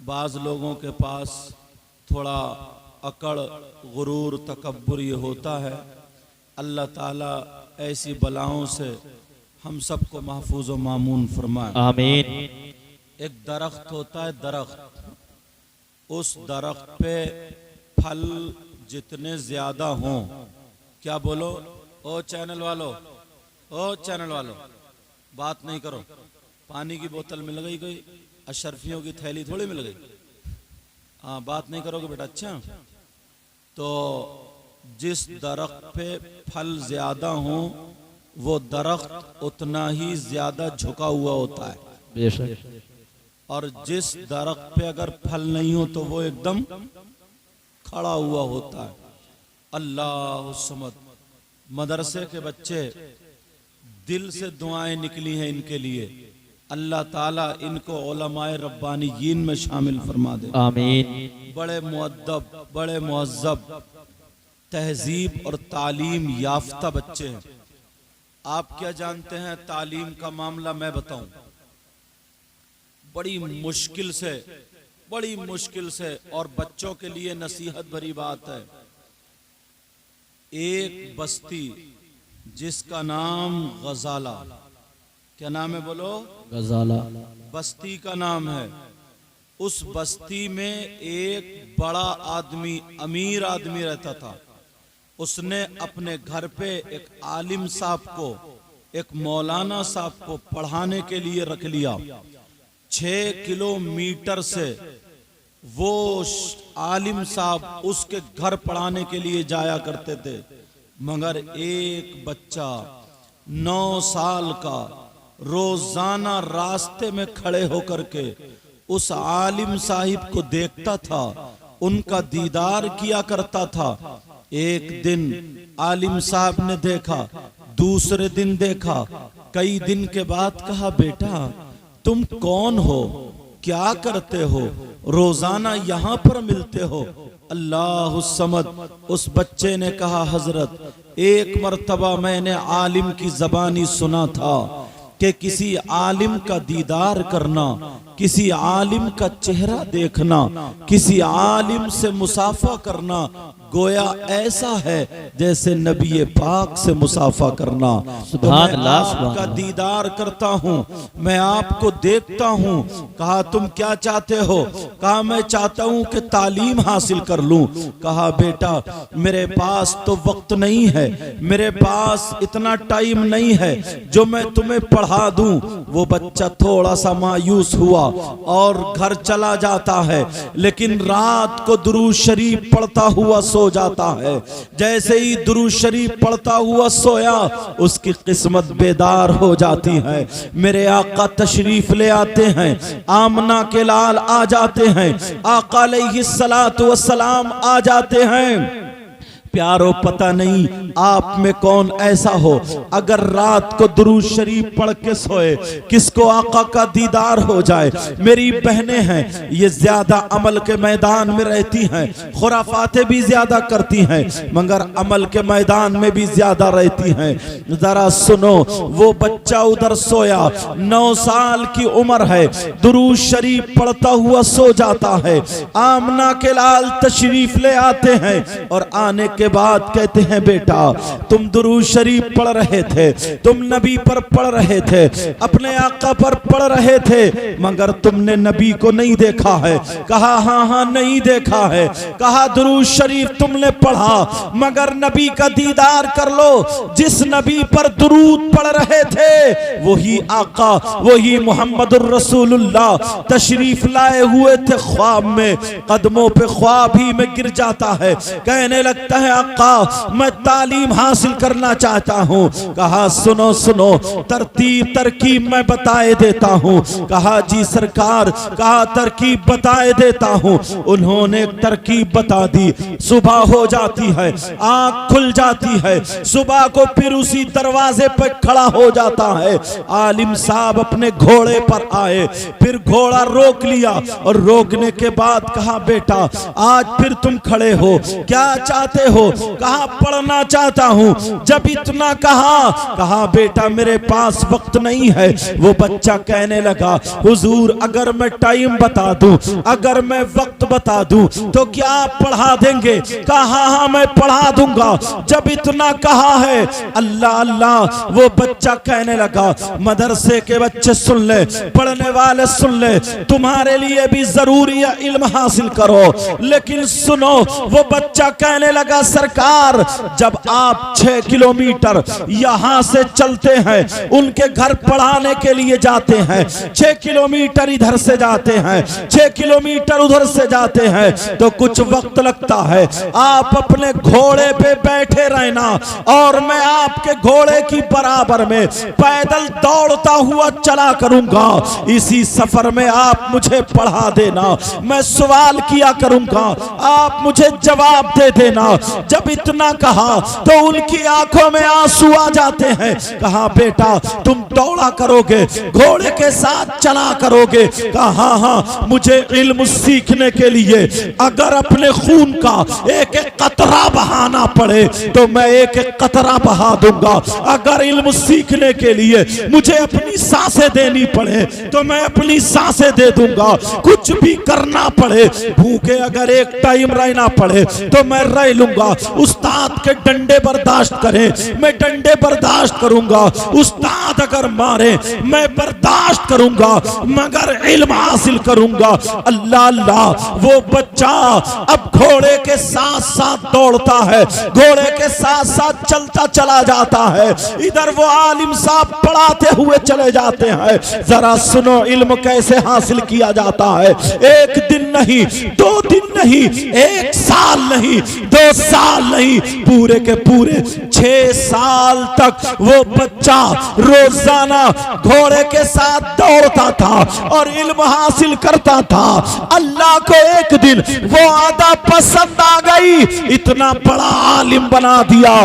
बाज़ लोगों के पास थोड़ा अकड़, गुरूर, तकब्बुर ये होता है। अल्लाह ताला ऐसी बलाओं से हम सबको महफूज व मामून फरमाए, आमीन। एक दरख्त होता है, दरख्त, उस दरख्त पे फल जितने ज्यादा हों, क्या बोलो ओ चैनल वालों, ओ चैनल वालों, बात नहीं करो। पानी की बोतल मिल गई, कोई अशरफियों की थैली थोड़ी मिल गई। हाँ, बात नहीं करोगे बेटा। अच्छा, तो जिस दरख्त पे फल ज्यादा हो वो दरख्त उतना ही ज्यादा झुका हुआ होता है, बेशक। और जिस दरख्त पे अगर फल नहीं हो तो वो एकदम खड़ा हुआ होता है। अल्लाह समद। मदरसे के बच्चे, दिल से दुआएं निकली हैं इनके लिए। अल्लाह ताला इनको उलमाए रब्बानीयीन में शामिल फरमा दे, आमीन। बड़े मुअद्दब, बड़े मुहज़्ज़ब, तहजीब और तालीम याफ्ता बच्चे हैं। आप क्या जानते हैं तालीम का मामला? मैं बताऊं, बड़ी मुश्किल से और बच्चों के लिए नसीहत भरी बात है। एक बस्ती जिसका नाम गजाला, क्या नाम है बोलो? गजाला बस्ती का नाम है। उस बस्ती में एक बड़ा आदमी, अमीर आदमी रहता था। उसने अपने घर पे एक आलिम साहब को, एक मौलाना साहब को पढ़ाने के लिए रख लिया। 6 किलोमीटर से वो आलिम साहब उसके घर पढ़ाने के लिए जाया करते थे। मगर एक बच्चा 9 साल का रोजाना रास्ते में खड़े होकर के उस आलिम साहिब को देखता था, उनका दीदार किया करता था। एक दिन आलिम साहब ने देखा, दूसरे दिन देखा, कई दिन के बाद कहा, बेटा तुम कौन हो, क्या करते हो, रोजाना यहाँ पर मिलते हो? अल्लाह समद। उस बच्चे ने कहा, हजरत एक मर्तबा मैंने आलिम की जबानी सुना था कि किसी आलिम का दीदार करना, किसी आलिम का चेहरा देखना, किसी आलिम से मुसाफा करना गोया ऐसा है जैसे नबी पाक से मुसाफा करना। तो मैं आपका दीदार करता हूँ, मैं आपको देखता हूँ। कहा, तुम क्या चाहते हो? कहा, मैं चाहता हूँ कि तालीम हासिल कर लूं। कहा, बेटा मेरे पास तो वक्त नहीं है, मेरे पास इतना टाइम नहीं है जो मैं तुम्हें पढ़ा दूं। वो बच्चा थोड़ा सा मायूस हुआ और घर चला जाता है, लेकिन रात को दुरूद शरीफ पढ़ता हुआ सो जाता है। जैसे ही दुरूद शरीफ पढ़ता हुआ सोया, उसकी किस्मत बेदार हो जाती है। मेरे आका तशरीफ ले आते हैं, आमना के लाल आ जाते हैं, आका अलैहिस्सलातु वस्सलाम आ जाते हैं। प्यारो, पता नहीं आप में कौन ऐसा हो अगर रात को दुरूद शरीफ पढ़ के सोए, किसको आका का दीदार हो जाए। मेरी बहनें हैं, ये ज्यादा अमल के मैदान में रहती हैं, खुराफातें भी ज्यादा करती हैं, मगर अमल के मैदान में भी ज्यादा रहती हैं। जरा सुनो, वो बच्चा उधर सोया, 9 साल की उम्र है, दुरूद शरीफ पढ़ता हुआ सो जाता है। आमना के लाल तशरीफ ले आते हैं और आने के बाद कहते हैं, बेटा तुम दुरूद शरीफ पढ़ रहे थे, तुम नबी पर पढ़ रहे थे, अपने आका पर पढ़ रहे थे, मगर तुमने नबी को नहीं देखा है। कहा, हाँ हाँ नहीं देखा है। कहा, दुरूद शरीफ तुमने पढ़ा, मगर नबी का दीदार कर लो। जिस नबी पर दुरूद पढ़ रहे थे वही आका, वही मुहम्मदुर रसूलुल्लाह तशरीफ लाए हुए थे। ख्वाब में, कदमों पे ख्वाब ही में गिर जाता है, कहने लगता है, आका मैं तालीम हासिल करना चाहता हूँ। कहा, सुनो सुनो, तरतीब तरकीब मैं बताए देता हूँ। कहा, जी सरकार। कहा, तरकीब बताए देता हूँ। उन्होंने एक तरकीब बता दी। सुबह हो जाती है, आंख खुल जाती है, सुबह को फिर उसी दरवाजे पर खड़ा हो जाता है। आलिम साहब अपने घोड़े पर आए, फिर घोड़ा रोक लिया और रोकने के बाद कहा, बेटा आज फिर तुम खड़े हो, क्या चाहते हो? हो? कहा पढ़ना चाहता हूँ। जब इतना कहा बेटा मेरे पास वक्त नहीं है। वो बच्चा कहने लगा हुजूर अगर मैं टाइम बता दूं, अगर मैं वक्त बता दूं तो क्या आप पढ़ा देंगे? कहा हाँ मैं पढ़ा दूंगा। जब इतना कहा है अल्लाह अल्लाह, वो बच्चा कहने लगा मदरसे के बच्चे सुन ले, पढ़ने वाले सुन ले, तुम्हारे लिए भी जरूरी है इल्म हासिल करो। लेकिन सुनो, वो बच्चा कहने लगा सरकार जब आप 6 किलोमीटर यहां से चलते हैं, उनके घर पढ़ाने के लिए जाते हैं, 6 किलोमीटर इधर से जाते हैं, 6 किलोमीटर उधर से जाते हैं, तो कुछ वक्त लगता है। आप अपने घोड़े पे बैठे रहना और मैं आपके घोड़े की बराबर में पैदल दौड़ता हुआ चला करूंगा। इसी सफर में आप मुझे पढ़ा देना, मैं सवाल किया करूंगा, आप मुझे जवाब दे देना। जब इतना कहा तो उनकी आंखों में आंसू आ जाते हैं। कहा बेटा तुम दौड़ा करोगे, घोड़े के साथ चला करोगे? कहा हाँ, मुझे इल्म सीखने के लिए अगर अपने खून का एक एक कतरा बहाना पड़े तो मैं एक एक कतरा बहा दूंगा। अगर इल्म सीखने के लिए मुझे अपनी सांसें देनी पड़े तो मैं अपनी सांसें दे दूंगा। कुछ भी करना पड़े, भूखे अगर एक टाइम रहना पड़े तो मैं रह लूंगा। उस्ताद के डंडे बर्दाश्त करें, मैं डंडे बर्दाश्त करूंगा। उस्ताद अगर मारे मैं बर्दाश्त करूंगा, मगर इल्म हासिल करूंगा। अल्लाह अल्लाह, वो बच्चा अब घोड़े के साथ साथ दौड़ता है, घोड़े के साथ साथ चलता चला जाता है। इधर वो आलिम साहब पढ़ाते हुए चले जाते हैं। जरा सुनो इल्म कैसे हासिल किया जाता है। एक दिन नहीं, 2 दिन नहीं, 1 साल नहीं, 2 साल नहीं, पूरे के पूरे 6 साल तक वो बच्चा रोजाना घोड़े के साथ दौड़ता था और इल्म हासिल करता था। अल्लाह को एक दिन वो आदा पसंद आ गई, इतना बड़ा आलिम बना दिया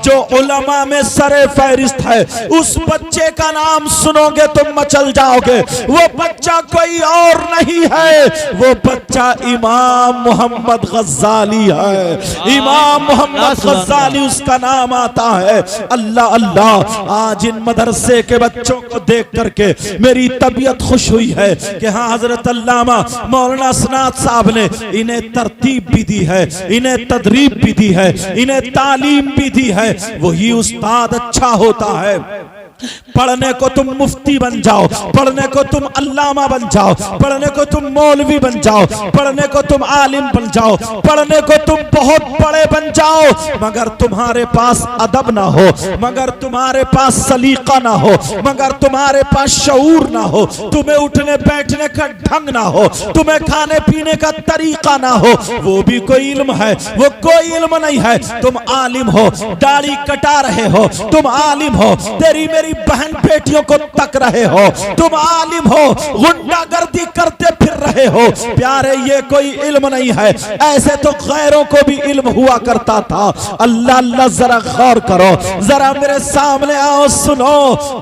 जो उलमा में सरे फहरिस्त है। उस बच्चे का नाम सुनोगे तुम मचल जाओगे। वो बच्चा कोई और नहीं है, वो बच्चा इमाम मोहम्मद गज्जाली है। इमाम मोहम्मद गज्जाली उसका नाम आता है। अल्लाह अल्लाह, आज इन मदरसे के बच्चों को देख करके मेरी तबीयत खुश हुई है कि हाँ हजरत अल्लामा मौलाना सनात साहब ने इन्हें तरतीब भी दी है, इन्हें तदरीब भी दी है, इन्हें तालीम भी दी है। वही उस्ताद अच्छा होता है। पढ़ने को तुम मुफ्ती बन जाओ, पढ़ने को तुम अल्लामा बन जाओ, पढ़ने को तुम मौलवी बन जाओ, पढ़ने को तुम आलिम बन जाओ, पढ़ने को तुम बहुत बड़े बन जाओ, मगर तुम्हारे पास अदब ना हो, मगर तुम्हारे पास सलीका ना हो, मगर तुम्हारे पास शऊर ना हो, तुम्हें उठने बैठने का ढंग ना हो, तुम्हें खाने पीने का तरीका ना हो, वो भी कोई इल्म है? वो कोई इल्म नहीं है। तुम आलिम हो, दाढ़ी कटा रहे हो, तुम आलिम हो, तेरी मेरी बहन बेटियों को तक रहे हो, तुम आलिम हो, गुंडागर्दी करते फिर रहे हो। प्यारे ये कोई इल्म नहीं है। ऐसे तो गैरों को भी इल्म हुआ करता था। अल्लाह अल्लाह, जरा गौर करो, जरा मेरे सामने आओ, सुनो।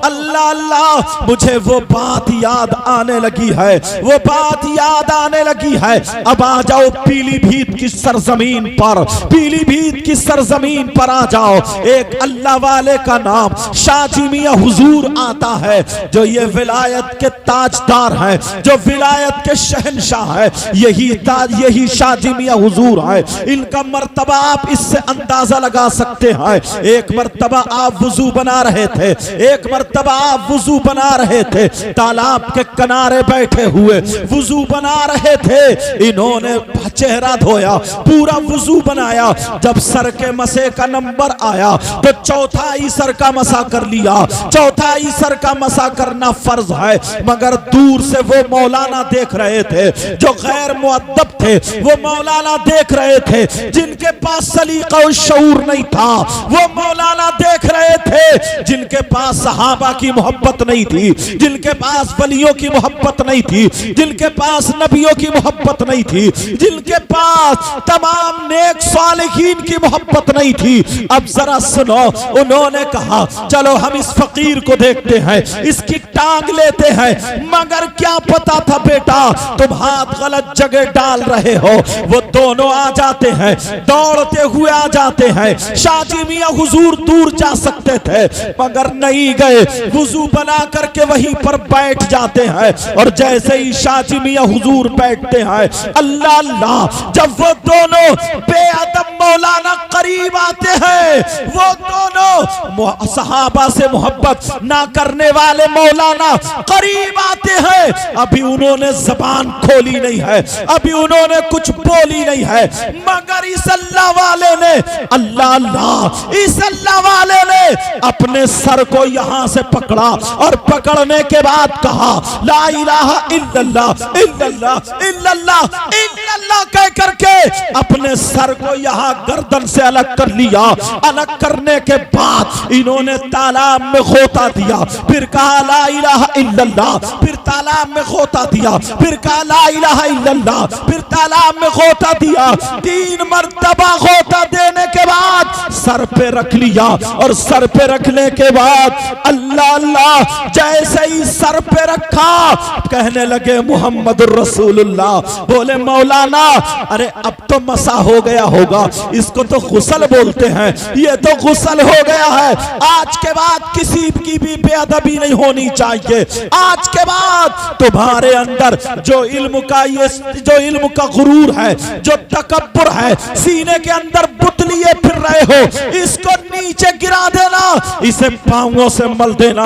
अल्लाह अल्लाह, मुझे वो बात याद आने लगी है, वो बात याद आने लगी है। अब आ जाओ पीलीभीत की सरजमीन पर, पीलीभीत की सरजमीन पर आ जाओ। एक अल्लाह वाले का नाम शाजी मियां हुजूर आता है, जो ये विलायत के ताजदार हैं, जो विलायत के शहंशाह है। यही ताज, यही शाजी मियां हुजूर है। इनका मर्तबा आप इससे अंदाजा लगा सकते हैं। एक मर्तबा आप वुजू बना रहे थे, एक मर्तबा आप वुजू बना रहे थे, तालाब के किनारे बैठे हुए वुजू बना रहे थे। इन्होंने चेहरा धोया, पूरा वुजू बनाया। जब सर के मसे का नंबर आया तो चौथाई सर का मसा कर लिया। चौथाई सर का मसा करना फर्ज है, मगर दूर से वो मौलाना देख रहे थे जो गैर मुअद्दब थे। वो मौलाना देख रहे थे जिनके पास सलीका और शऊर नहीं था। वो मौलाना देख रहे थे जिनके पास सहाबा की मोहब्बत नहीं थी, जिनके पास वलियों की मोहब्बत नहीं थी, जिनके पास नबियों की मोहब्बत नहीं थी, जिनके पास तमाम नेक सालिहीन की मोहब्बत नहीं थी। अब जरा सुनो, उन्होंने कहा चलो हम इस फकीर को देखते हैं, इसकी टांग लेते हैं, मगर क्या पता था बेटा तुम हाथ गलत जगह डाल रहे हो। वो दोनों आ जाते हैं, दौड़ते हुए आ जाते हैं। शाजी मियां हुजूर दूर जा सकते थे मगर नहीं गए, वुजू बना करके वहीं पर बैठ जाते हैं। और जैसे ही शाजी मियां हुजूर बैठते हैं, अल्लाह अल्लाह, जब वो दोनों बेअदब मौलाना करीब आते हैं, वो दोनों सहाबा से मोहब्बत ना करने वाले मौलाना करीब आते हैं, अभी उन्होंने जबान खोली नहीं है, अभी उन्होंने कुछ बोली नहीं है, मगर इस अल्लाह वाले ने, अल्लाह अल्लाह, इस अल्लाह वाले ने अपने सर को यहां से पकड़ा और पकड़ने के बाद कहा ला इलाहा इल्लल्लाह इल्लल्लाह इल्लल्लाह इल्लल्लाह कह करके अपने सर को यहां गर्दन से अलग कर लिया। अलग करने के बाद इन्होंने तालाब में गोता दिया, फिर कहा ला इलाहा इल्लल्लाह, फिर तालाब में गोता दिया, फिर कहा ला इलाहा इल्लल्लाह, फिर तालाब में गोता दिया। 3 मर्तबा गोता देने के बाद सर पे रख लिया और सर पे रखने के बाद अल्लाह अल्लाह, जैसे ही सर पे रखा कहने लगे मोहम्मद रसूलुल्लाह। बोले मौलाना अरे अब तो मसा हो गया होगा, इसको तो गुस्ल बोलते हैं, ये तो गुस्ल हो गया है, आज के बाद किसी की भी बेअदबी नहीं होनी चाहिए। आज के बाद तुम्हारे अंदर जो इल्म का गुरूर है, जो तकब्बुर है, सीने के अंदर बुत लिए फिर रहे हो, इसको नीचे गिरा देना, इसे पांवों से मल देना।